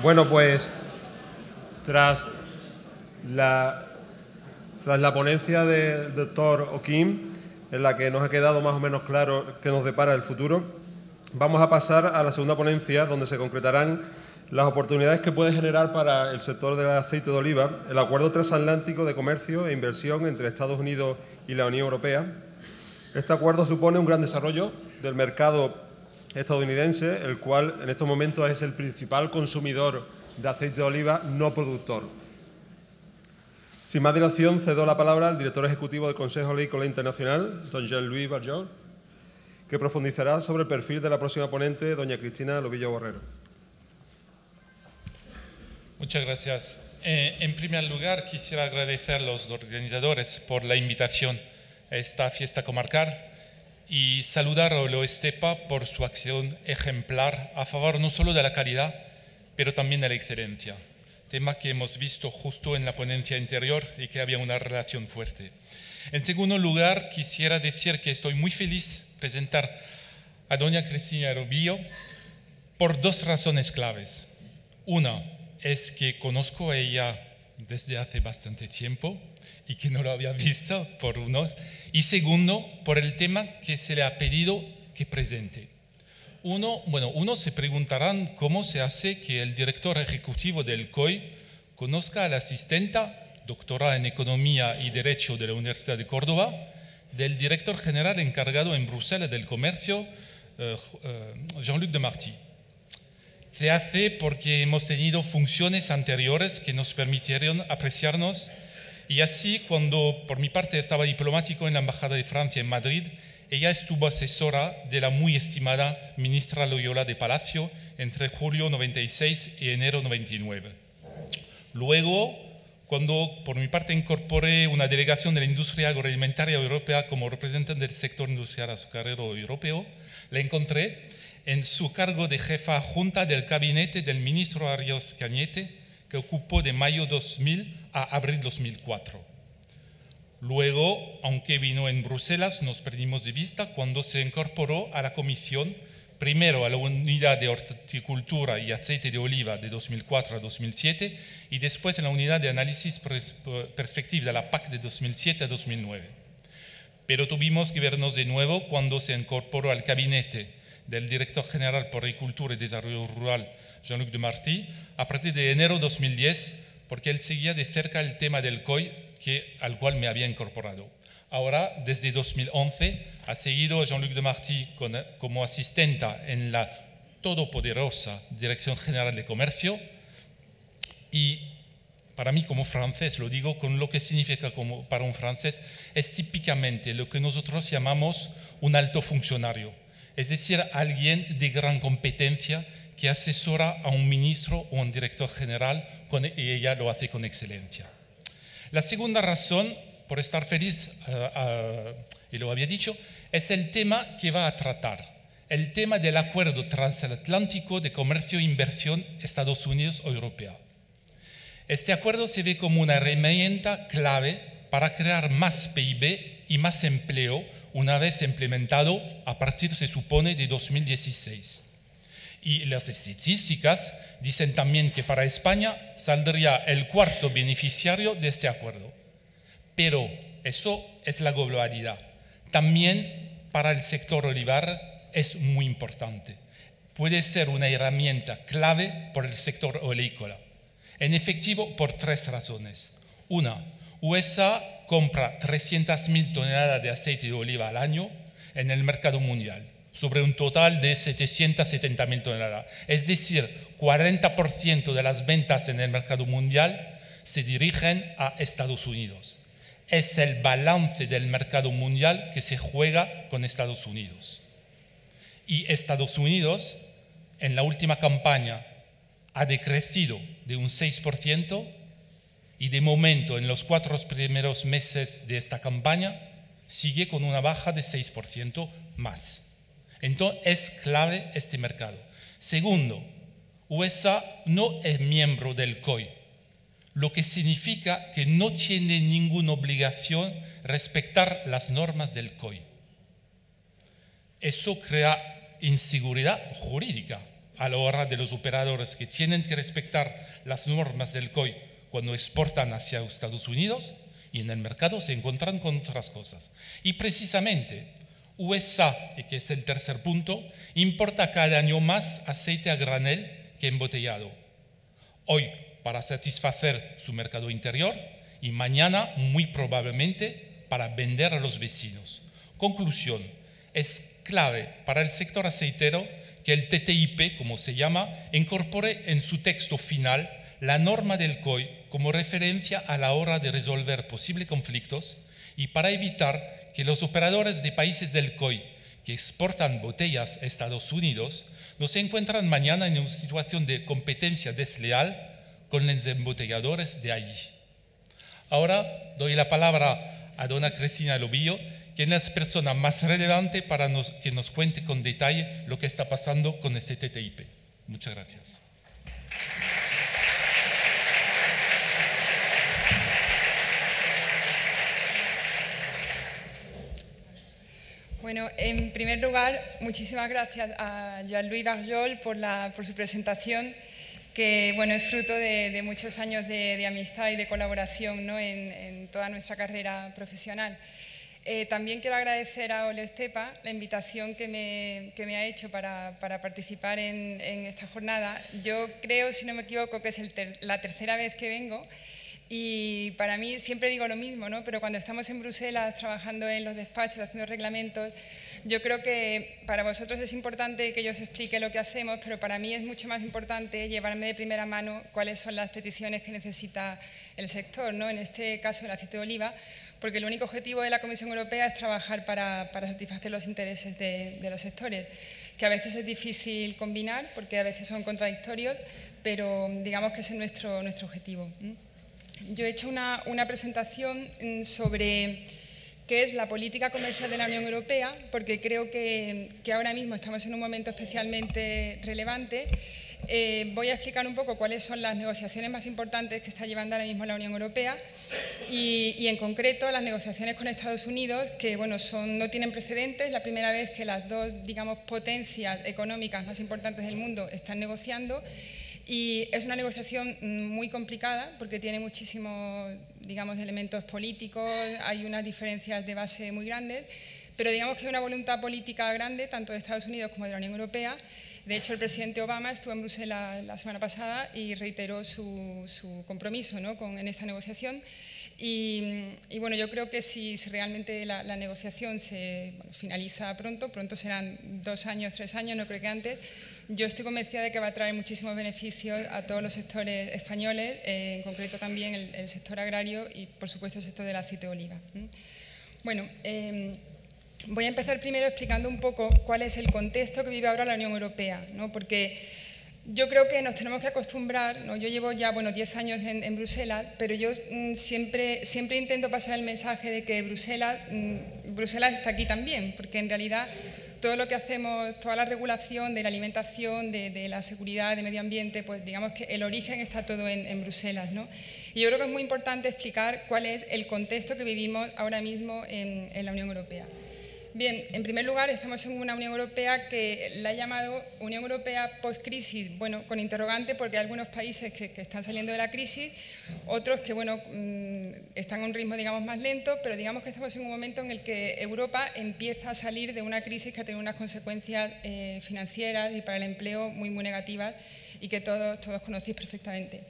Bueno, pues tras la ponencia del doctor O'Kim, en la que nos ha quedado más o menos claro qué nos depara el futuro, vamos a pasar a la segunda ponencia, donde se concretarán las oportunidades que puede generar para el sector del aceite de oliva el Acuerdo Transatlántico de Comercio e Inversión entre Estados Unidos y la Unión Europea. Este acuerdo supone un gran desarrollo del mercado estadounidense, el cual en estos momentos es el principal consumidor de aceite de oliva no productor. Sin más dilación, cedo la palabra al director ejecutivo del Consejo Agrícola Internacional, don Jean-Louis Barjot, que profundizará sobre el perfil de la próxima ponente, doña Cristina Lobillo Borrero. Muchas gracias. En primer lugar, quisiera agradecer a los organizadores por la invitación a esta fiesta comarcal y saludar a Oloestepa por su acción ejemplar a favor no solo de la calidad, pero también de la excelencia, tema que hemos visto justo en la ponencia anterior y que había una relación fuerte. En segundo lugar, quisiera decir que estoy muy feliz de presentar a doña Cristina Lobillo por dos razones claves. Una es que conozco a ella desde hace bastante tiempo y que no lo había visto por unos. Y segundo, por el tema que se le ha pedido que presente. Uno se preguntarán cómo se hace que el director ejecutivo del COI conozca a la asistenta, doctora en Economía y Derecho de la Universidad de Córdoba, del director general encargado en Bruselas del Comercio, Jean-Luc Demarty. Se hace porque hemos tenido funciones anteriores que nos permitieron apreciarnos y así cuando por mi parte estaba diplomático en la Embajada de Francia en Madrid, ella estuvo asesora de la muy estimada ministra Loyola de Palacio entre julio 96 y enero 99. Luego, cuando por mi parte incorporé una delegación de la industria agroalimentaria europea como representante del sector industrial azucarero europeo, la encontré en su cargo de jefa adjunta del gabinete del ministro Arias Cañete, que ocupó de mayo 2000 a abril 2004. Luego, aunque vino en Bruselas, nos perdimos de vista cuando se incorporó a la comisión, primero a la unidad de horticultura y aceite de oliva de 2004 a 2007 y después en la unidad de análisis perspectiva de la PAC de 2007 a 2009. Pero tuvimos que vernos de nuevo cuando se incorporó al gabinete del director general por Agricultura y Desarrollo Rural, Jean-Luc Demarty, a partir de enero 2010, porque él seguía de cerca el tema del COI al cual me había incorporado. Ahora, desde 2011, ha seguido Jean-Luc Demarty como asistenta en la todopoderosa Dirección General de Comercio y para mí como francés, lo digo con lo que significa como para un francés, es típicamente lo que nosotros llamamos un alto funcionario. Es decir, alguien de gran competencia que asesora a un ministro o un director general y ella lo hace con excelencia. La segunda razón por estar feliz, y lo había dicho, es el tema que va a tratar, el tema del Acuerdo Transatlántico de Comercio e Inversión Estados Unidos-Europea. Este acuerdo se ve como una herramienta clave para crear más PIB y más empleo una vez implementado a partir, se supone, de 2016. Y las estadísticas dicen también que para España saldría el cuarto beneficiario de este acuerdo. Pero eso es la globalidad. También para el sector olivar es muy importante. Puede ser una herramienta clave por el sector oleícola. En efectivo, por tres razones. Una, USA compra 300.000 toneladas de aceite de oliva al año en el mercado mundial, sobre un total de 770.000 toneladas. Es decir, 40% de las ventas en el mercado mundial se dirigen a Estados Unidos. Es el balance del mercado mundial que se juega con Estados Unidos. Y Estados Unidos, en la última campaña, ha decrecido de un 6%, y de momento, en los 4 primeros meses de esta campaña, sigue con una baja de 6% más. Entonces, es clave este mercado. Segundo, USA no es miembro del COI, lo que significa que no tiene ninguna obligación respetar las normas del COI. Eso crea inseguridad jurídica a la hora de los operadores que tienen que respetar las normas del COI cuando exportan hacia Estados Unidos, y en el mercado se encuentran con otras cosas. Y precisamente USA, y que es el tercer punto, importa cada año más aceite a granel que embotellado. Hoy para satisfacer su mercado interior y mañana muy probablemente para vender a los vecinos. Conclusión, es clave para el sector aceitero que el TTIP, como se llama, incorpore en su texto final la norma del COI como referencia a la hora de resolver posibles conflictos y para evitar que los operadores de países del COI que exportan botellas a Estados Unidos no se encuentran mañana en una situación de competencia desleal con los embotelladores de allí. Ahora doy la palabra a dona Cristina Lobillo, quien es la persona más relevante para que nos cuente con detalle lo que está pasando con este TTIP. Muchas gracias. Bueno, en primer lugar, muchísimas gracias a Jean-Louis Barjol por su presentación, que bueno, es fruto de muchos años de amistad y de colaboración, ¿no?, en toda nuestra carrera profesional. También quiero agradecer a Ole Estepa la invitación que me ha hecho para participar en esta jornada. Yo creo, si no me equivoco, que es la tercera vez que vengo. Y para mí siempre digo lo mismo, ¿no? Pero cuando estamos en Bruselas trabajando en los despachos, haciendo reglamentos, yo creo que para vosotros es importante que yo os explique lo que hacemos, pero para mí es mucho más importante llevarme de primera mano cuáles son las peticiones que necesita el sector, ¿no? En este caso el aceite de oliva, porque el único objetivo de la Comisión Europea es trabajar para satisfacer los intereses de los sectores, que a veces es difícil combinar porque a veces son contradictorios, pero digamos que ese es nuestro objetivo. Yo he hecho una presentación sobre qué es la política comercial de la Unión Europea, porque creo que ahora mismo estamos en un momento especialmente relevante. Voy a explicar un poco cuáles son las negociaciones más importantes que está llevando ahora mismo la Unión Europea y en concreto las negociaciones con Estados Unidos, que bueno, no tienen precedentes. La primera vez que las dos, digamos, potencias económicas más importantes del mundo están negociando. Y es una negociación muy complicada porque tiene muchísimos, digamos, elementos políticos, hay unas diferencias de base muy grandes, pero digamos que hay una voluntad política grande, tanto de Estados Unidos como de la Unión Europea. De hecho, el presidente Obama estuvo en Bruselas la semana pasada y reiteró su compromiso, ¿no?, en esta negociación. Y bueno, yo creo que si realmente la negociación se finaliza pronto serán 2 años, 3 años, no creo que antes. Yo estoy convencida de que va a traer muchísimos beneficios a todos los sectores españoles, en concreto también el sector agrario y, por supuesto, el sector del aceite de oliva. Bueno, voy a empezar primero explicando un poco cuál es el contexto que vive ahora la Unión Europea, ¿no? Porque yo creo que nos tenemos que acostumbrar, ¿no? Yo llevo ya 10 años en Bruselas, pero yo siempre intento pasar el mensaje de que Bruselas está aquí también, porque en realidad todo lo que hacemos, toda la regulación de la alimentación, de la seguridad, de medio ambiente, pues digamos que el origen está todo en Bruselas, ¿no? Y yo creo que es muy importante explicar cuál es el contexto que vivimos ahora mismo en la Unión Europea. Bien, en primer lugar, estamos en una Unión Europea que la ha llamado Unión Europea post-crisis, bueno, con interrogante porque hay algunos países que están saliendo de la crisis, otros que, bueno, están a un ritmo, digamos, más lento, pero digamos que estamos en un momento en el que Europa empieza a salir de una crisis que ha tenido unas consecuencias financieras y para el empleo muy, muy negativas y que todos conocéis perfectamente.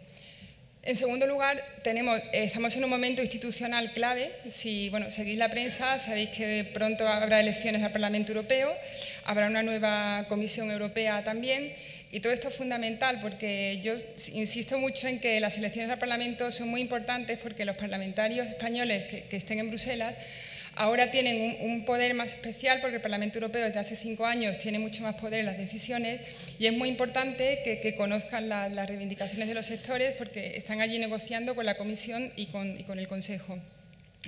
En segundo lugar, estamos en un momento institucional clave. Si seguís la prensa, sabéis que pronto habrá elecciones al Parlamento Europeo, habrá una nueva Comisión Europea también, y todo esto es fundamental porque yo insisto mucho en que las elecciones al Parlamento son muy importantes porque los parlamentarios españoles que estén en Bruselas ahora tienen un poder más especial porque el Parlamento Europeo desde hace 5 años tiene mucho más poder en las decisiones y es muy importante que conozcan las reivindicaciones de los sectores porque están allí negociando con la Comisión y con el Consejo.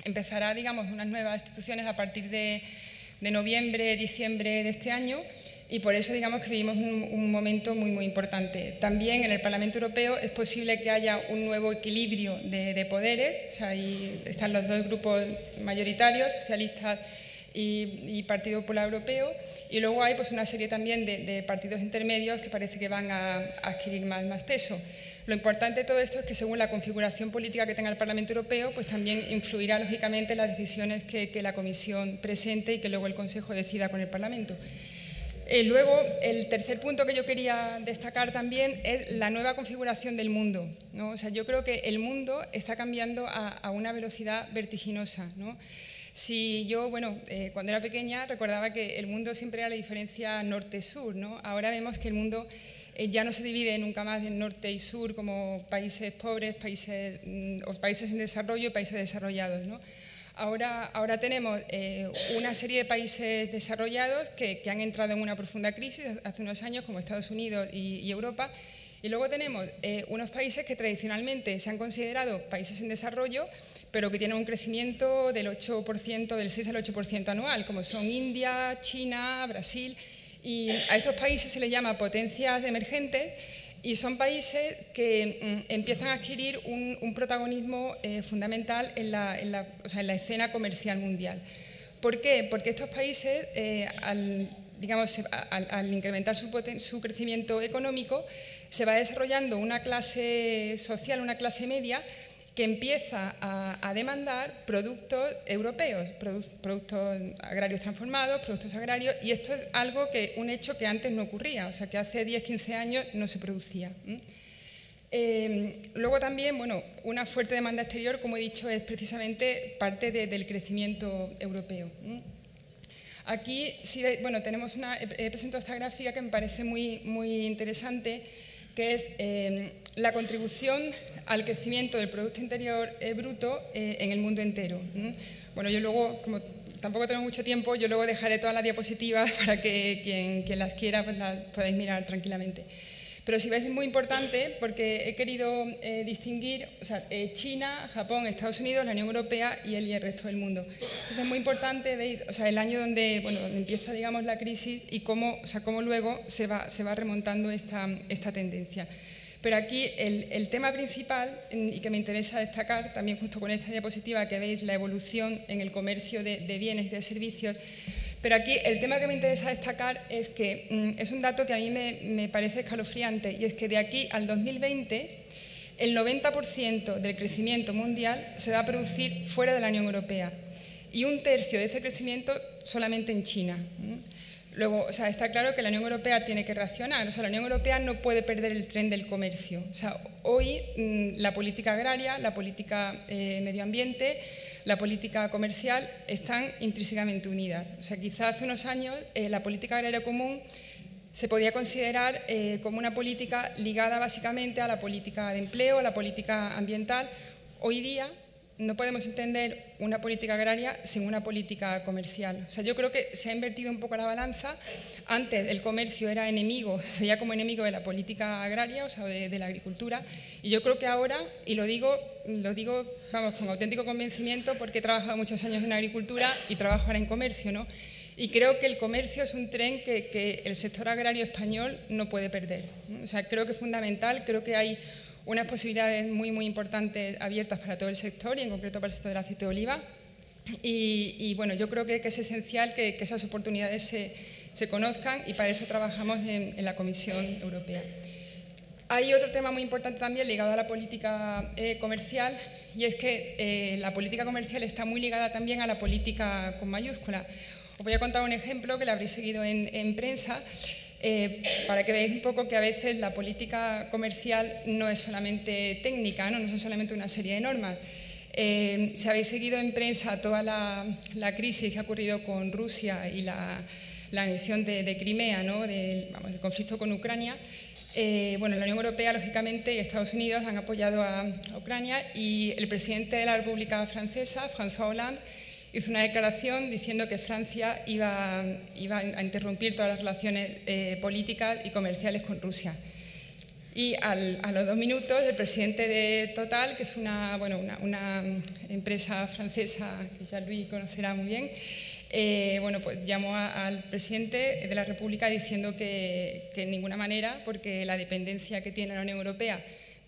Empezará, digamos, unas nuevas instituciones a partir de noviembre, diciembre de este año y por eso, digamos, que vivimos un momento muy, muy importante. También en el Parlamento Europeo es posible que haya un nuevo equilibrio de poderes, o sea, ahí están los dos grupos mayoritarios, socialistas y Partido Popular Europeo, y luego hay pues una serie también de partidos intermedios que parece que van a adquirir más peso. Lo importante de todo esto es que según la configuración política que tenga el Parlamento Europeo, pues también influirá lógicamente en las decisiones que la Comisión presente y que luego el Consejo decida con el Parlamento. Luego, el tercer punto que yo quería destacar también es la nueva configuración del mundo, ¿no? O sea, yo creo que el mundo está cambiando a una velocidad vertiginosa, ¿no? Si yo, cuando era pequeña recordaba que el mundo siempre era la diferencia norte-sur, ¿no? Ahora vemos que el mundo ya no se divide nunca más en norte y sur como países pobres, países en desarrollo y países desarrollados, ¿no? Ahora tenemos una serie de países desarrollados que han entrado en una profunda crisis hace unos años, como Estados Unidos y Europa, y luego tenemos unos países que tradicionalmente se han considerado países en desarrollo, pero que tienen un crecimiento del 8%, del 6 al 8% anual, como son India, China, Brasil, y a estos países se les llama potencias emergentes, y son países que empiezan a adquirir un protagonismo fundamental en la escena comercial mundial. ¿Por qué? Porque estos países, al incrementar su crecimiento económico, se va desarrollando una clase social, una clase media, que empieza a demandar productos europeos, productos agrarios transformados, productos agrarios, y esto es un hecho que antes no ocurría, o sea, que hace 10, 15 años no se producía. Luego también, una fuerte demanda exterior, como he dicho, es precisamente parte del crecimiento europeo. Aquí, tenemos he presentado esta gráfica que me parece muy interesante, que es la contribución al crecimiento del Producto Interior Bruto en el mundo entero. Bueno, yo luego, como tampoco tengo mucho tiempo, yo luego dejaré todas las diapositivas para que quien las quiera pues las podáis mirar tranquilamente. Pero si veis es muy importante porque he querido distinguir China, Japón, Estados Unidos, la Unión Europea y el resto del mundo. Entonces es muy importante, veis, el año donde empieza, digamos, la crisis y cómo luego se va remontando esta tendencia. Pero aquí el tema principal y que me interesa destacar, también justo con esta diapositiva que veis la evolución en el comercio de bienes y de servicios, pero aquí el tema que me interesa destacar es que es un dato que a mí me parece escalofriante, y es que de aquí al 2020 el 90% del crecimiento mundial se va a producir fuera de la Unión Europea y un tercio de ese crecimiento solamente en China. Luego, está claro que la Unión Europea tiene que reaccionar. La Unión Europea no puede perder el tren del comercio. Hoy la política agraria, la política medio ambiente, la política comercial están intrínsecamente unidas. Quizá hace unos años la política agraria común se podía considerar como una política ligada básicamente a la política de empleo, a la política ambiental. Hoy día no podemos entender una política agraria sin una política comercial. Yo creo que se ha invertido un poco la balanza. Antes el comercio era enemigo, se veía como enemigo de la política agraria, de la agricultura, y yo creo que ahora, y lo digo con auténtico convencimiento porque he trabajado muchos años en agricultura y trabajo ahora en comercio, ¿no? Y creo que el comercio es un tren que el sector agrario español no puede perder. Creo que es fundamental, creo que hay unas posibilidades muy importantes abiertas para todo el sector y en concreto para el sector del aceite de oliva. Y yo creo que es esencial que esas oportunidades se conozcan y para eso trabajamos en la Comisión Europea. Hay otro tema muy importante también ligado a la política comercial, y es que la política comercial está muy ligada también a la política con mayúscula. Os voy a contar un ejemplo que lo habréis seguido en prensa. Para que veáis un poco que a veces la política comercial no es solamente técnica, no son solamente una serie de normas. Si habéis seguido en prensa toda la crisis que ha ocurrido con Rusia y la anexión de Crimea, ¿no? del conflicto con Ucrania, la Unión Europea, lógicamente, y Estados Unidos han apoyado a Ucrania, y el presidente de la República Francesa, François Hollande, hizo una declaración diciendo que Francia iba a interrumpir todas las relaciones políticas y comerciales con Rusia. Y a los 2 minutos, el presidente de Total, que es una empresa francesa que Jean-Louis conocerá muy bien, llamó al presidente de la República diciendo que en ninguna manera, porque la dependencia que tiene la Unión Europea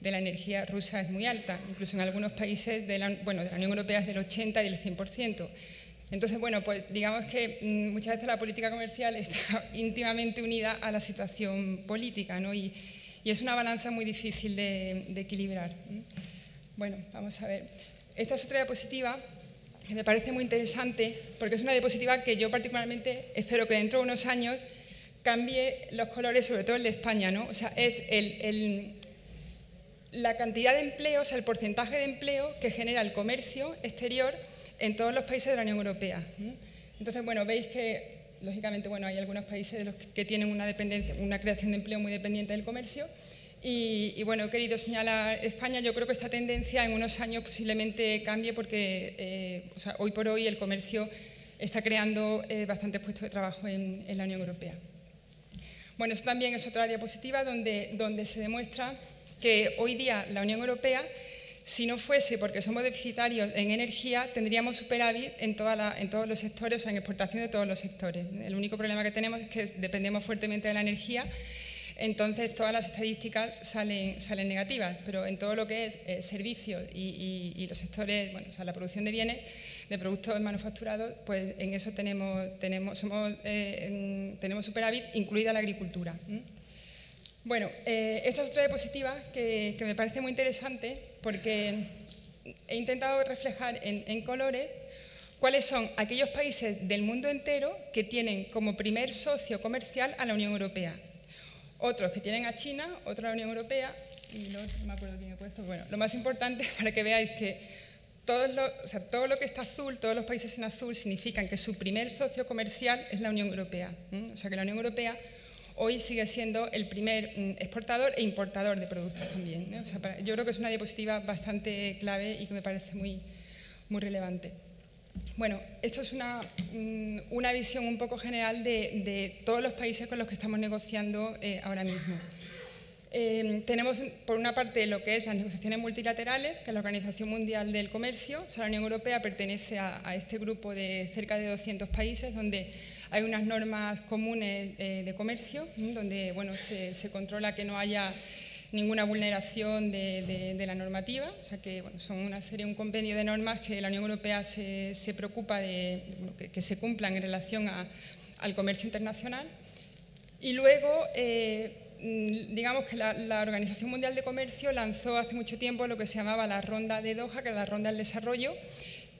de la energía rusa es muy alta, incluso en algunos países de la Unión Europea es del 80 y del 100%, Entonces, bueno, pues digamos que muchas veces la política comercial está íntimamente unida a la situación política, ¿no? Y es una balanza muy difícil de equilibrar. Bueno, vamos a ver. Esta es otra diapositiva que me parece muy interesante porque es una diapositiva que yo particularmente espero que dentro de unos años cambie los colores, sobre todo el de España, ¿no? O sea, es la cantidad de empleo, o sea, el porcentaje de empleo que genera el comercio exterior en todos los países de la Unión Europea. Entonces, bueno, veis que, lógicamente, bueno, hay algunos países de los que tienen una creación de empleo muy dependiente del comercio. Y bueno, he querido señalar España. Yo creo que esta tendencia en unos años posiblemente cambie porque o sea, hoy por hoy el comercio está creando bastantes puestos de trabajo en la Unión Europea. Bueno, eso también es otra diapositiva donde se demuestra que hoy día la Unión Europea, si no fuese porque somos deficitarios en energía, tendríamos superávit en todos los sectores, o sea, en exportación de todos los sectores. El único problema que tenemos es que dependemos fuertemente de la energía, entonces todas las estadísticas salen negativas, pero en todo lo que es servicios y los sectores, bueno, o sea, la producción de bienes, de productos manufacturados, pues en eso tenemos superávit, incluida la agricultura. Bueno, esta es otra diapositiva que me parece muy interesante porque he intentado reflejar en colores cuáles son aquellos países del mundo entero que tienen como primer socio comercial a la Unión Europea. Otros que tienen a China, otros a la Unión Europea, y no me acuerdo quién he puesto. Bueno, lo más importante para que veáis que todo lo que está azul, todos los países en azul, significan que su primer socio comercial es la Unión Europea. O sea que la Unión Europea hoy sigue siendo el primer exportador e importador de productos también. O sea, yo creo que es una diapositiva bastante clave y que me parece muy, muy relevante. Bueno, esto es una visión un poco general de todos los países con los que estamos negociando ahora mismo. Tenemos, por una parte, lo que es las negociaciones multilaterales, que es la Organización Mundial del Comercio. O sea, la Unión Europea pertenece a este grupo de cerca de 200 países, donde hay unas normas comunes de comercio, donde bueno, se controla que no haya ninguna vulneración de la normativa. O sea, que bueno, son un compendio de normas que la Unión Europea se preocupa de que se cumplan en relación al comercio internacional. Y luego, digamos que la Organización Mundial de Comercio lanzó hace mucho tiempo lo que se llamaba la Ronda de Doha, que era la Ronda del Desarrollo,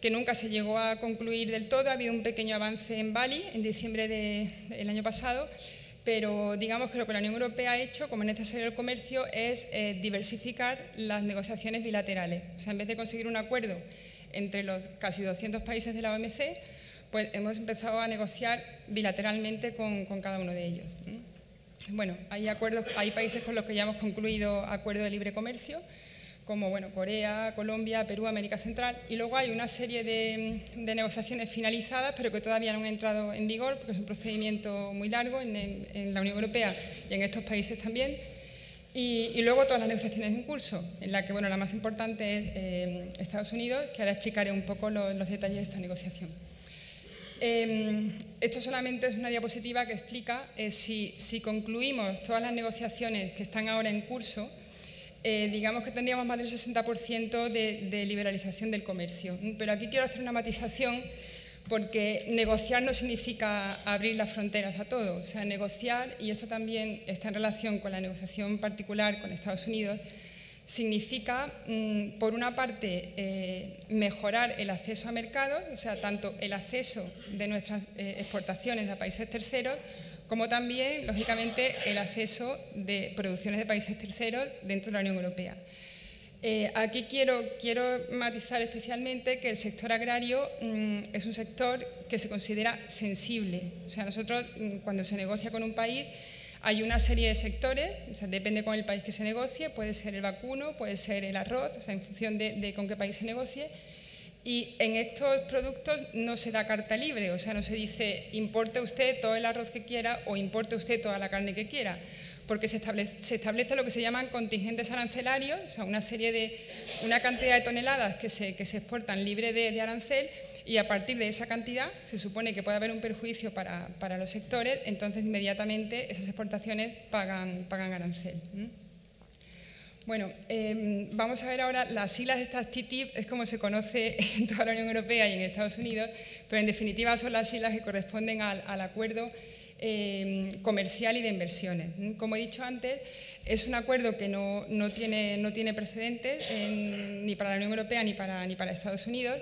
que nunca se llegó a concluir del todo. Ha habido un pequeño avance en Bali en diciembre del año pasado, pero digamos que lo que la Unión Europea ha hecho, como es necesario el comercio, es diversificar las negociaciones bilaterales. O sea, en vez de conseguir un acuerdo entre los casi 200 países de la OMC, pues hemos empezado a negociar bilateralmente con cada uno de ellos. Bueno, hay países con los que ya hemos concluido acuerdos de libre comercio, como bueno, Corea, Colombia, Perú, América Central, y luego hay una serie de negociaciones finalizadas, pero que todavía no han entrado en vigor, porque es un procedimiento muy largo en la Unión Europea y en estos países también. Y luego todas las negociaciones en curso, en la que bueno, la más importante es Estados Unidos, que ahora explicaré un poco los detalles de esta negociación. Esto solamente es una diapositiva que explica si concluimos todas las negociaciones que están ahora en curso, digamos que tendríamos más del 60% de liberalización del comercio. Pero aquí quiero hacer una matización porque negociar no significa abrir las fronteras a todo. O sea, negociar, y esto también está en relación con la negociación particular con Estados Unidos, significa, por una parte, mejorar el acceso a mercados, o sea, tanto el acceso de nuestras exportaciones a países terceros, como también, lógicamente, el acceso de producciones de países terceros dentro de la Unión Europea. Aquí quiero matizar especialmente que el sector agrario es un sector que se considera sensible. O sea, nosotros, cuando se negocia con un país, hay una serie de sectores, o sea, depende con el país que se negocie, puede ser el vacuno, puede ser el arroz, o sea, en función de con qué país se negocie. Y en estos productos no se da carta libre, o sea, no se dice importe usted todo el arroz que quiera o importe usted toda la carne que quiera, porque se establece lo que se llaman contingentes arancelarios, o sea, una cantidad de toneladas que se exportan libre de arancel, y a partir de esa cantidad se supone que puede haber un perjuicio para los sectores, entonces inmediatamente esas exportaciones pagan arancel. Bueno, vamos a ver ahora las siglas de estas TTIP, es como se conoce en toda la Unión Europea y en Estados Unidos, pero en definitiva son las siglas que corresponden al acuerdo comercial y de inversiones. Como he dicho antes, es un acuerdo que no tiene precedentes ni para la Unión Europea ni para Estados Unidos.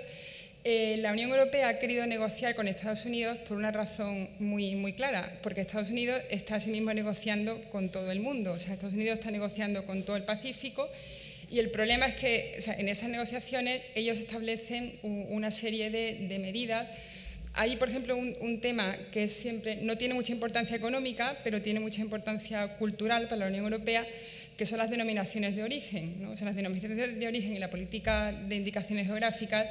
La Unión Europea ha querido negociar con Estados Unidos por una razón muy clara, porque Estados Unidos está asimismo negociando con todo el mundo. O sea, Estados Unidos está negociando con todo el Pacífico y el problema es que, o sea, en esas negociaciones ellos establecen una serie de medidas. Hay, por ejemplo, un tema que siempre no tiene mucha importancia económica, pero tiene mucha importancia cultural para la Unión Europea, que son las denominaciones de origen, ¿no? O sea, las denominaciones de origen y la política de indicaciones geográficas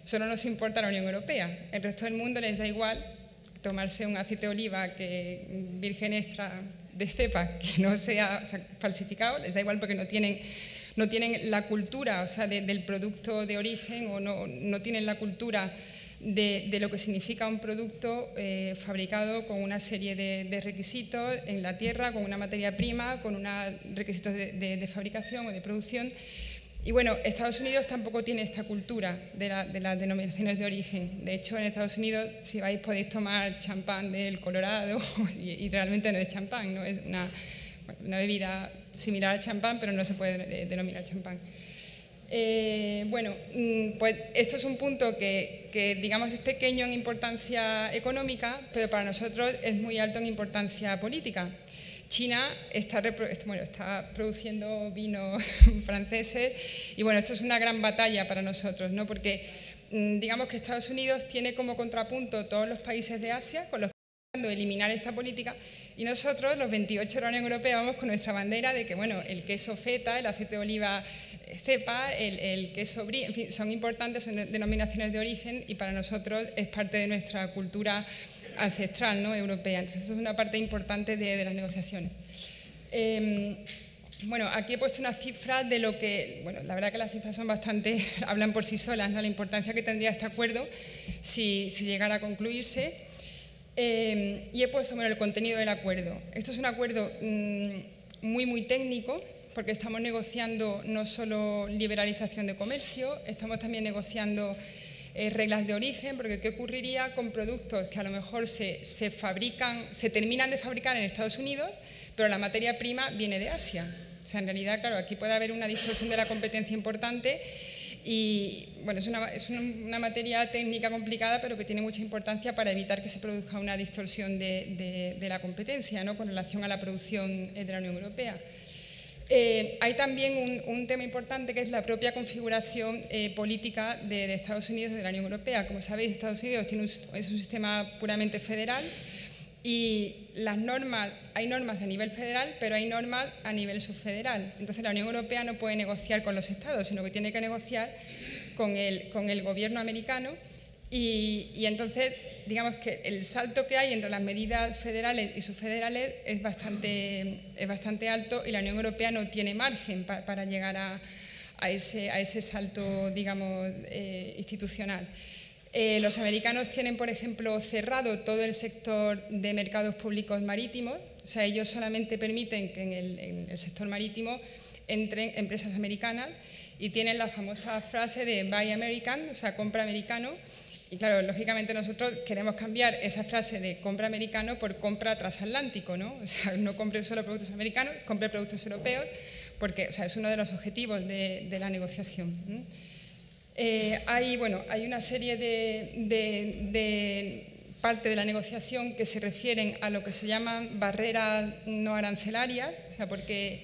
solo nos importa a la Unión Europea. El resto del mundo les da igual tomarse un aceite de oliva virgen extra de cepa que no sea, falsificado, les da igual porque no tienen la cultura, o sea, del producto de origen, o no tienen la cultura de lo que significa un producto fabricado con una serie de requisitos en la tierra, con una materia prima, con unos requisitos de fabricación o de producción. Y bueno, Estados Unidos tampoco tiene esta cultura de las denominaciones de origen. De hecho, en Estados Unidos, si vais, podéis tomar champán del Colorado y realmente no es champán, ¿no? Es una bebida similar al champán, pero no se puede denominar champán. Bueno, pues esto es un punto que digamos es pequeño en importancia económica, pero para nosotros es muy alto en importancia política. China está produciendo vinos franceses y bueno, esto es una gran batalla para nosotros, ¿no? Porque digamos que Estados Unidos tiene como contrapunto todos los países de Asia con los que está tratando de eliminar esta política y nosotros, los 28 de la Unión Europea, vamos con nuestra bandera de que bueno, el queso feta, el aceite de oliva cepa, el queso brie, en fin, son importantes, son denominaciones de origen y para nosotros es parte de nuestra cultura ancestral, ¿no? Europea. Entonces, eso es una parte importante de las negociaciones. Bueno, aquí he puesto unas cifras de lo que, bueno, la verdad que las cifras son bastante, hablan por sí solas, ¿no? La importancia que tendría este acuerdo si llegara a concluirse. Y he puesto, bueno, el contenido del acuerdo. Esto es un acuerdo muy técnico, porque estamos negociando no solo liberalización de comercio, estamos también negociando reglas de origen, porque ¿qué ocurriría con productos que a lo mejor se terminan de fabricar en Estados Unidos, pero la materia prima viene de Asia? O sea, en realidad, claro, aquí puede haber una distorsión de la competencia importante y, bueno, es una materia técnica complicada, pero que tiene mucha importancia para evitar que se produzca una distorsión de la competencia, ¿no? Con relación a la producción de la Unión Europea. Hay también un tema importante que es la propia configuración política de Estados Unidos y de la Unión Europea. Como sabéis, Estados Unidos es un sistema puramente federal y hay normas a nivel federal, pero hay normas a nivel subfederal. Entonces la Unión Europea no puede negociar con los estados, sino que tiene que negociar con el gobierno americano y entonces digamos que el salto que hay entre las medidas federales y subfederales es bastante alto y la Unión Europea no tiene margen para llegar a ese salto, digamos, institucional. Los americanos tienen, por ejemplo, cerrado todo el sector de mercados públicos marítimos, o sea, ellos solamente permiten que en el sector marítimo entren empresas americanas y tienen la famosa frase de Buy American, o sea, compra americano. Y claro, lógicamente nosotros queremos cambiar esa frase de compra americano por compra transatlántico, ¿no? O sea, no compre solo productos americanos, compre productos europeos, porque, o sea, es uno de los objetivos de la negociación. Hay una serie de parte de la negociación que se refieren a lo que se llaman barreras no arancelarias, o sea, porque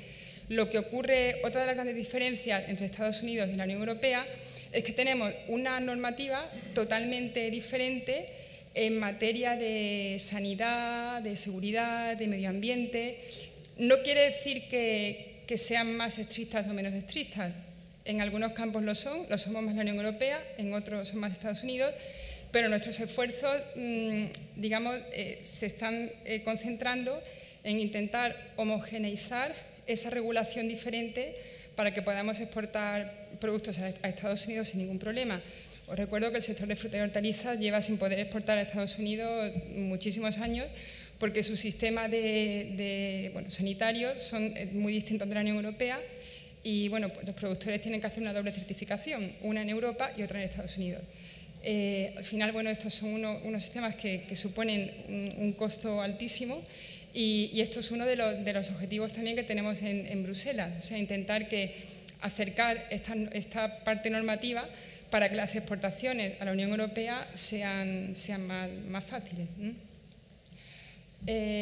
lo que ocurre, otra de las grandes diferencias entre Estados Unidos y la Unión Europea es que tenemos una normativa totalmente diferente en materia de sanidad, de seguridad, de medio ambiente. No quiere decir que sean más estrictas o menos estrictas. En algunos campos lo somos más la Unión Europea, en otros son más Estados Unidos, pero nuestros esfuerzos, digamos, se están concentrando en intentar homogeneizar esa regulación diferente para que podamos exportar productos a Estados Unidos sin ningún problema. Os recuerdo que el sector de fruta y hortalizas lleva sin poder exportar a Estados Unidos muchísimos años porque su sistema sanitario son muy distintos de la Unión Europea y bueno, pues los productores tienen que hacer una doble certificación, una en Europa y otra en Estados Unidos. Al final, bueno, estos son unos sistemas que suponen un costo altísimo y esto es uno de los objetivos también que tenemos en Bruselas, o sea, intentar acercar esta parte normativa para que las exportaciones a la Unión Europea sean más fáciles.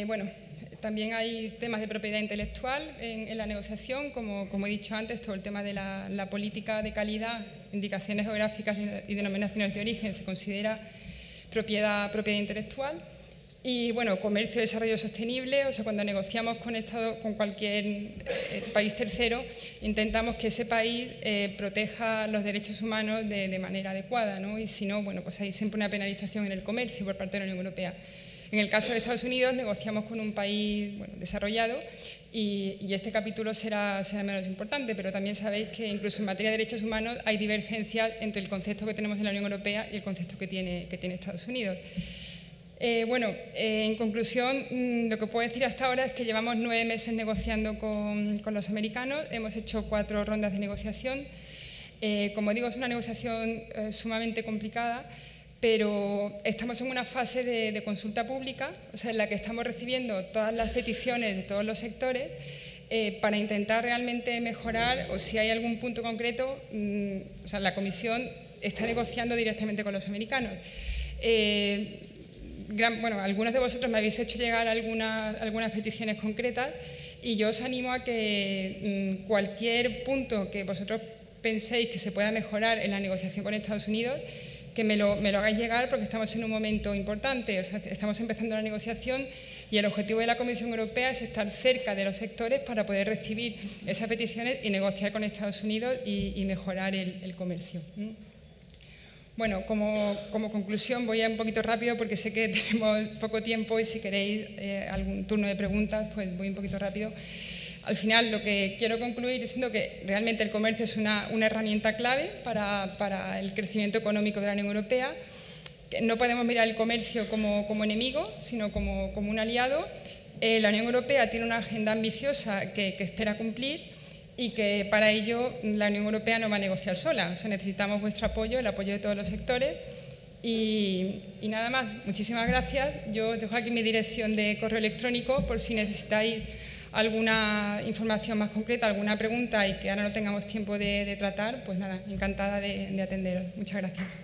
Bueno, también hay temas de propiedad intelectual en la negociación, como he dicho antes, todo el tema de la política de calidad, indicaciones geográficas y denominaciones de origen se considera propiedad intelectual. Y bueno, comercio y desarrollo sostenible, o sea, cuando negociamos con cualquier país tercero, intentamos que ese país proteja los derechos humanos de manera adecuada, ¿no? Y si no, bueno, pues hay siempre una penalización en el comercio por parte de la Unión Europea. En el caso de Estados Unidos, negociamos con un país desarrollado y este capítulo será menos importante, pero también sabéis que incluso en materia de derechos humanos hay divergencias entre el concepto que tenemos en la Unión Europea y el concepto que tiene Estados Unidos. Bueno, en conclusión, lo que puedo decir hasta ahora es que llevamos 9 meses negociando con los americanos, hemos hecho 4 rondas de negociación. Como digo, es una negociación sumamente complicada, pero estamos en una fase de consulta pública, o sea, en la que estamos recibiendo todas las peticiones de todos los sectores para intentar realmente mejorar, o si hay algún punto concreto, o sea, la Comisión está negociando directamente con los americanos. Bueno, algunos de vosotros me habéis hecho llegar algunas peticiones concretas y yo os animo a que cualquier punto que vosotros penséis que se pueda mejorar en la negociación con Estados Unidos, que me lo hagáis llegar, porque estamos en un momento importante, o sea, estamos empezando la negociación y el objetivo de la Comisión Europea es estar cerca de los sectores para poder recibir esas peticiones y negociar con Estados Unidos y mejorar el comercio. Bueno, como conclusión voy a un poquito rápido porque sé que tenemos poco tiempo y si queréis algún turno de preguntas, pues voy un poquito rápido. Al final, lo que quiero concluir diciendo que realmente el comercio es una herramienta clave para el crecimiento económico de la Unión Europea. Que no podemos mirar el comercio como enemigo, sino como un aliado. La Unión Europea tiene una agenda ambiciosa que espera cumplir y que para ello la Unión Europea no va a negociar sola. O sea, necesitamos vuestro apoyo, el apoyo de todos los sectores. Y nada más, muchísimas gracias. Yo dejo aquí mi dirección de correo electrónico por si necesitáis alguna información más concreta, alguna pregunta y que ahora no tengamos tiempo de tratar, pues nada, encantada de atenderos. Muchas gracias.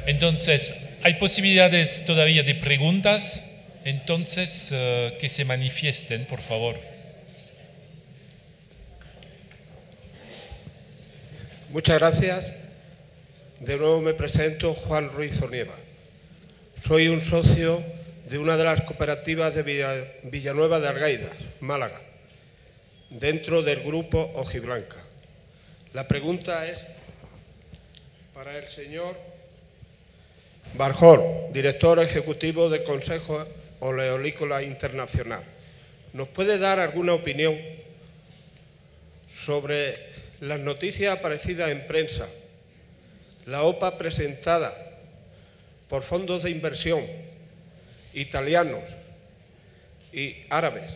Entonces, hay posibilidades todavía de preguntas. Entonces, que se manifiesten, por favor. Muchas gracias. De nuevo me presento, Juan Ruiz Onieva. Soy un socio de una de las cooperativas de Villanueva de Argaidas, Málaga, dentro del grupo Ojiblanca. La pregunta es para el señor Barjol, director ejecutivo del Consejo Oleolícola Internacional. ¿Nos puede dar alguna opinión sobre las noticias aparecidas en prensa, la OPA presentada por fondos de inversión italianos y árabes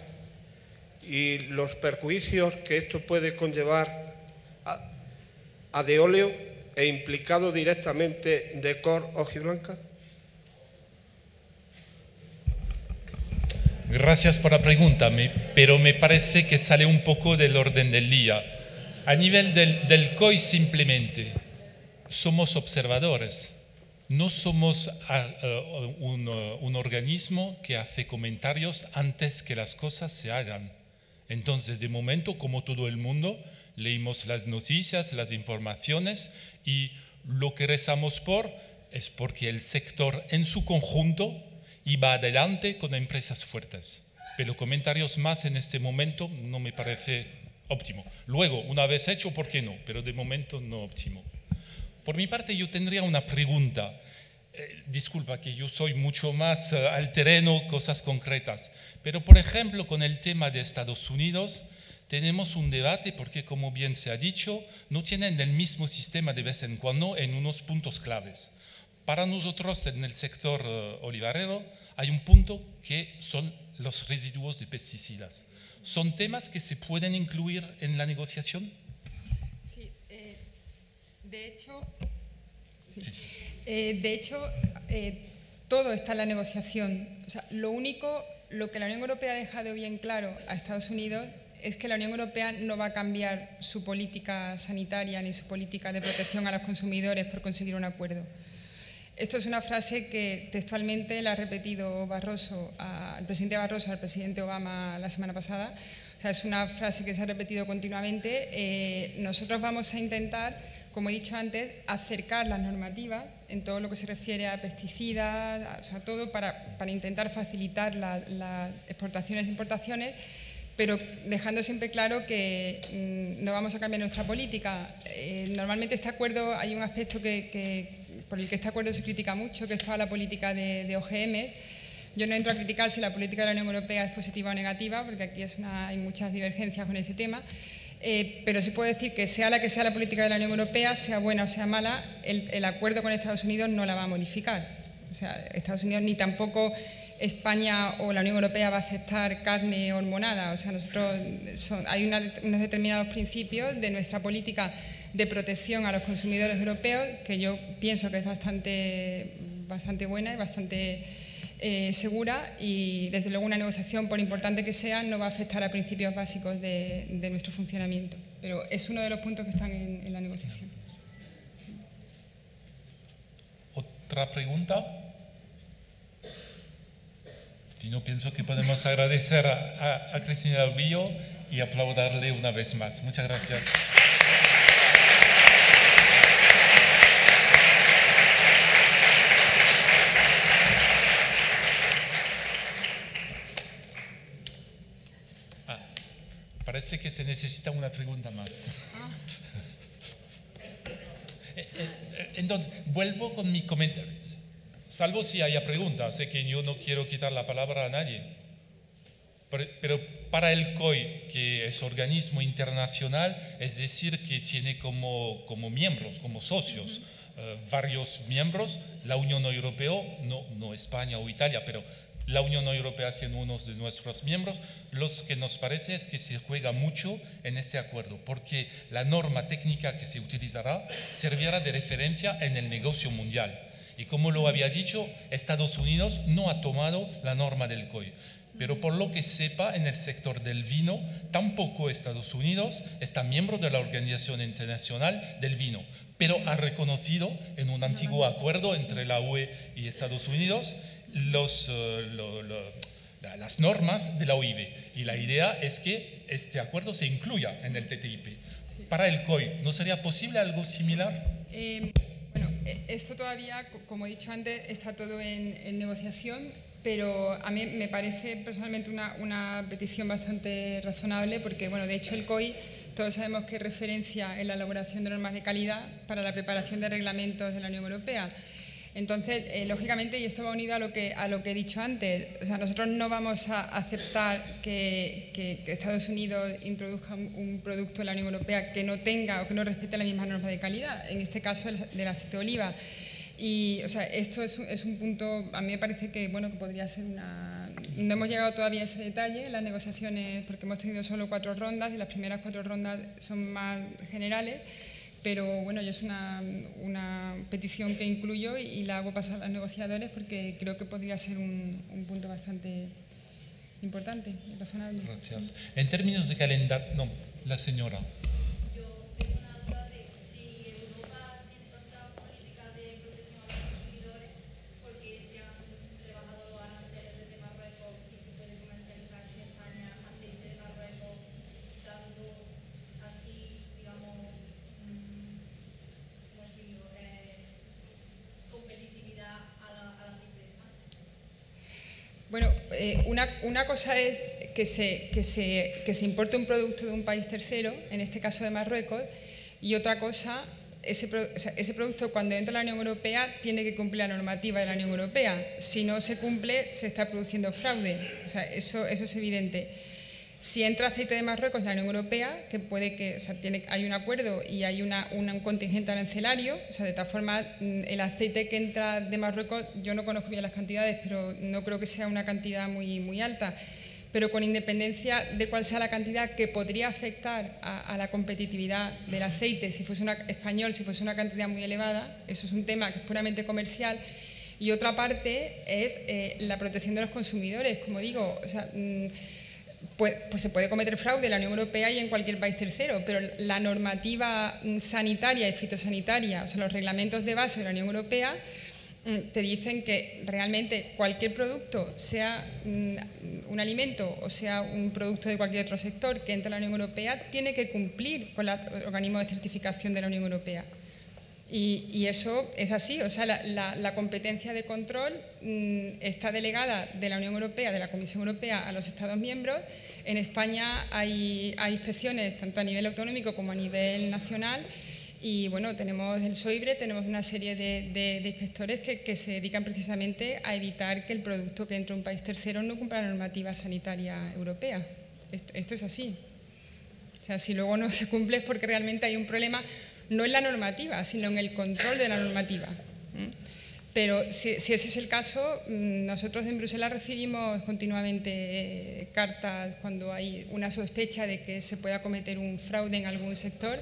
y los perjuicios que esto puede conllevar a Deoleo e implicado directamente Decor Ojiblanca? Gracias por la pregunta, pero me parece que sale un poco del orden del día. A nivel del COI simplemente somos observadores, no somos un organismo que hace comentarios antes que las cosas se hagan. Entonces, de momento, como todo el mundo, leímos las noticias, las informaciones y lo que rezamos es porque el sector en su conjunto y va adelante con empresas fuertes. Pero comentarios más en este momento no me parece óptimo. Luego, una vez hecho, ¿por qué no? Pero de momento no óptimo. Por mi parte, yo tendría una pregunta. Disculpa que yo soy mucho más al terreno, cosas concretas. Pero, por ejemplo, con el tema de Estados Unidos, tenemos un debate porque, como bien se ha dicho, no tienen el mismo sistema de vez en cuando en unos puntos claves. Para nosotros en el sector olivarero hay un punto que son los residuos de pesticidas. ¿Son temas que se pueden incluir en la negociación? Sí, de hecho, todo está en la negociación. O sea, lo que la Unión Europea ha dejado bien claro a Estados Unidos es que la Unión Europea no va a cambiar su política sanitaria ni su política de protección a los consumidores por conseguir un acuerdo. Esto es una frase que textualmente la ha repetido el presidente Barroso al presidente Obama la semana pasada. O sea, es una frase que se ha repetido continuamente. Nosotros vamos a intentar, como he dicho antes, acercar las normativas en todo lo que se refiere a pesticidas, o sea, todo para intentar facilitar las exportaciones e importaciones, pero dejando siempre claro que no vamos a cambiar nuestra política. Normalmente este acuerdo, hay un aspecto por el que este acuerdo se critica mucho, que es toda la política de OGM. Yo no entro a criticar si la política de la Unión Europea es positiva o negativa, porque aquí hay muchas divergencias con este tema, pero sí puedo decir que sea la política de la Unión Europea, sea buena o sea mala, el acuerdo con Estados Unidos no la va a modificar. O sea, Estados Unidos ni tampoco España o la Unión Europea va a aceptar carne hormonada. O sea, hay unos determinados principios de nuestra política de protección a los consumidores europeos que yo pienso que es bastante buena y bastante segura, y desde luego una negociación, por importante que sea, no va a afectar a principios básicos de nuestro funcionamiento. Pero es uno de los puntos que están en la negociación. ¿Otra pregunta? Si no, pienso que podemos agradecer a Cristina Albillo y aplaudirle una vez más. Muchas gracias. Parece que se necesita una pregunta más. Entonces, vuelvo con mi comentario. Salvo si haya preguntas, sé que yo no quiero quitar la palabra a nadie. Pero para el COI, que es organismo internacional, es decir, que tiene como miembros, como socios, varios miembros, la Unión Europea, no España o Italia, pero la Unión Europea siendo uno de nuestros miembros, lo que nos parece es que se juega mucho en ese acuerdo, porque la norma técnica que se utilizará servirá de referencia en el negocio mundial. Y como lo había dicho, Estados Unidos no ha tomado la norma del COI. Pero por lo que sepa, en el sector del vino, tampoco Estados Unidos está miembro de la Organización Internacional del Vino, pero ha reconocido en un antiguo acuerdo entre la UE y Estados Unidos las normas de la OIV. Y la idea es que este acuerdo se incluya en el TTIP. Sí. Para el COI, ¿no sería posible algo similar? Bueno, esto todavía, como he dicho antes, está todo en negociación, pero a mí me parece personalmente una petición bastante razonable, porque, bueno, de hecho el COI, todos sabemos que es referencia en la elaboración de normas de calidad para la preparación de reglamentos de la Unión Europea. Entonces, lógicamente, y esto va unido a lo que he dicho antes, o sea, nosotros no vamos a aceptar que Estados Unidos introduzca un producto en la Unión Europea que no tenga o que no respete la misma norma de calidad, en este caso del aceite de oliva. Y, o sea, esto es un punto, a mí me parece que, bueno, que podría ser una... No hemos llegado todavía a ese detalle en las negociaciones, porque hemos tenido solo 4 rondas y las primeras 4 rondas son más generales. Pero bueno, yo es una petición que incluyo y la hago pasar a los negociadores porque creo que podría ser un punto bastante importante y razonable. Gracias. En términos de calendario, no, la señora. Yo tengo una duda de si Europa tiene tanta política de protección a los consumidores, porque se han rebajado aranceles desde Marruecos y se puede comercializar en España aceite de Marruecos, dando así, digamos, competitividad a la aceite de España. Bueno, una cosa es que se importe un producto de un país tercero, en este caso de Marruecos, y otra cosa, ese producto cuando entra a la Unión Europea tiene que cumplir la normativa de la Unión Europea. Si no se cumple, se está produciendo fraude. O sea, eso es evidente. Si entra aceite de Marruecos en la Unión Europea, que puede que, o sea, hay un acuerdo y hay un contingente arancelario, o sea, de tal forma, el aceite que entra de Marruecos, yo no conozco bien las cantidades, pero no creo que sea una cantidad muy alta, pero con independencia de cuál sea la cantidad que podría afectar a la competitividad del aceite, si fuese español, si fuese una cantidad muy elevada, eso es un tema que es puramente comercial. Y otra parte es la protección de los consumidores, como digo, o sea, pues se puede cometer fraude en la Unión Europea y en cualquier país tercero, pero la normativa sanitaria y fitosanitaria, o sea, los reglamentos de base de la Unión Europea, te dicen que realmente cualquier producto, sea un alimento o sea un producto de cualquier otro sector que entre a la Unión Europea, tiene que cumplir con el organismo de certificación de la Unión Europea. Y eso es así, o sea, la competencia de control está delegada de la Unión Europea, de la Comisión Europea, a los Estados miembros. En España hay inspecciones tanto a nivel autonómico como a nivel nacional y bueno, tenemos el SOIBRE, tenemos una serie de inspectores que se dedican precisamente a evitar que el producto que entre a un país tercero no cumpla la normativa sanitaria europea. Esto es así. O sea, si luego no se cumple es porque realmente hay un problema no en la normativa, sino en el control de la normativa. Pero si ese es el caso, nosotros en Bruselas recibimos continuamente cartas cuando hay una sospecha de que se pueda cometer un fraude en algún sector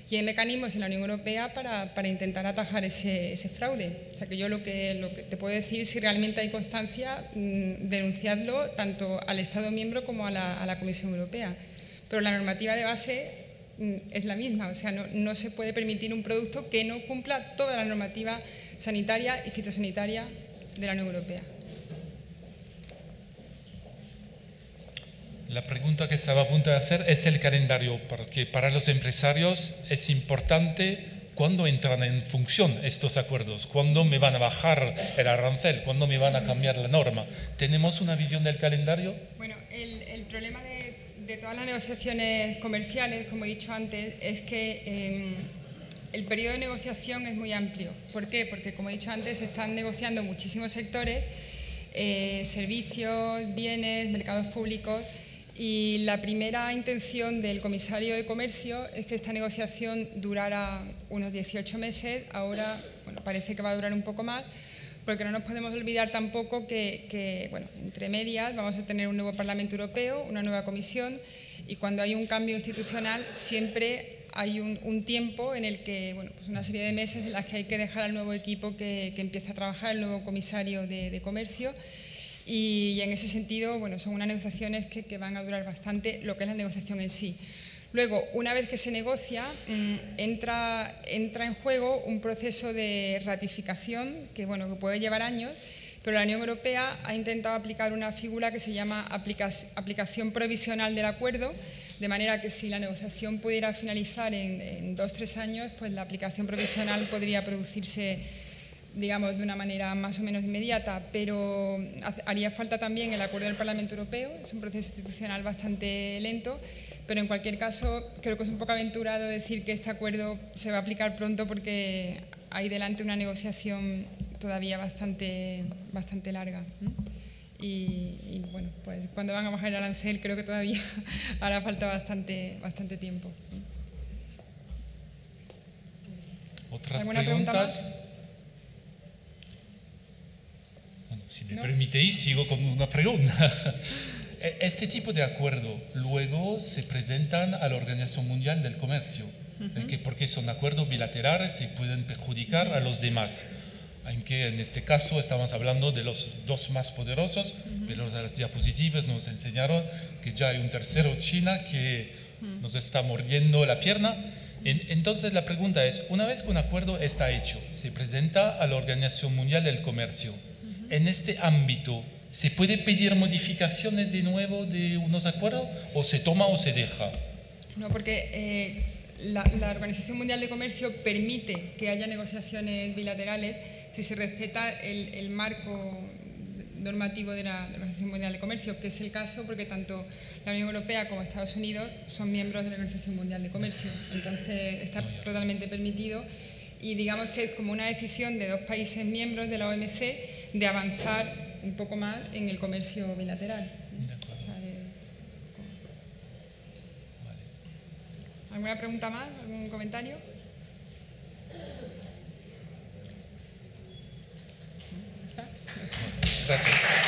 y hay mecanismos en la Unión Europea para intentar atajar ese fraude. O sea que yo lo que te puedo decir, si realmente hay constancia, denunciadlo tanto al Estado miembro como a la Comisión Europea. Pero la normativa de base es la misma, o sea, no se puede permitir un producto que no cumpla toda la normativa sanitaria y fitosanitaria de la Unión Europea. La pregunta que estaba a punto de hacer es el calendario, porque para los empresarios es importante cuándo entran en función estos acuerdos, cuándo me van a bajar el arancel, cuándo me van a cambiar la norma. ¿Tenemos una visión del calendario? Bueno, el problema de todas las negociaciones comerciales, como he dicho antes, es que el periodo de negociación es muy amplio. ¿Por qué? Porque, como he dicho antes, se están negociando muchísimos sectores, servicios, bienes, mercados públicos, y la primera intención del comisario de Comercio es que esta negociación durara unos 18 meses, ahora bueno, parece que va a durar un poco más, porque no nos podemos olvidar tampoco que bueno, entre medias vamos a tener un nuevo Parlamento Europeo, una nueva Comisión, y cuando hay un cambio institucional siempre hay un tiempo en el que, bueno, pues una serie de meses en las que hay que dejar al nuevo equipo que empieza a trabajar, el nuevo comisario de Comercio, y en ese sentido, bueno, son unas negociaciones que van a durar bastante, lo que es la negociación en sí. Luego, una vez que se negocia, entra en juego un proceso de ratificación que puede llevar años, pero la Unión Europea ha intentado aplicar una figura que se llama aplicación provisional del acuerdo, de manera que si la negociación pudiera finalizar en 2 o 3 años, pues la aplicación provisional podría producirse, digamos, de una manera más o menos inmediata, pero haría falta también el acuerdo del Parlamento Europeo, es un proceso institucional bastante lento, pero en cualquier caso creo que es un poco aventurado decir que este acuerdo se va a aplicar pronto porque hay delante una negociación todavía bastante larga. Y bueno, pues cuando van a bajar el arancel creo que todavía hará falta bastante tiempo. ¿Otras ¿Alguna preguntas? pregunta más? Bueno, si me ¿No? permitéis, sigo con una pregunta. Este tipo de acuerdo luego se presentan a la Organización Mundial del Comercio, porque son acuerdos bilaterales y pueden perjudicar a los demás. Aunque en este caso estamos hablando de los 2 más poderosos, pero las diapositivas nos enseñaron que ya hay un tercero, China, que nos está mordiendo la pierna. Entonces la pregunta es, una vez que un acuerdo está hecho, se presenta a la Organización Mundial del Comercio, en este ámbito, ¿se puede pedir modificaciones de nuevo de unos acuerdos o se toma o se deja? No, porque la Organización Mundial de Comercio permite que haya negociaciones bilaterales si se respeta el marco normativo de la Organización Mundial de Comercio, que es el caso porque tanto la Unión Europea como Estados Unidos son miembros de la Organización Mundial de Comercio. Entonces está totalmente permitido y digamos que es como una decisión de 2 países miembros de la OMC de avanzar un poco más en el comercio bilateral. ¿Alguna pregunta más? ¿Algún comentario? Gracias.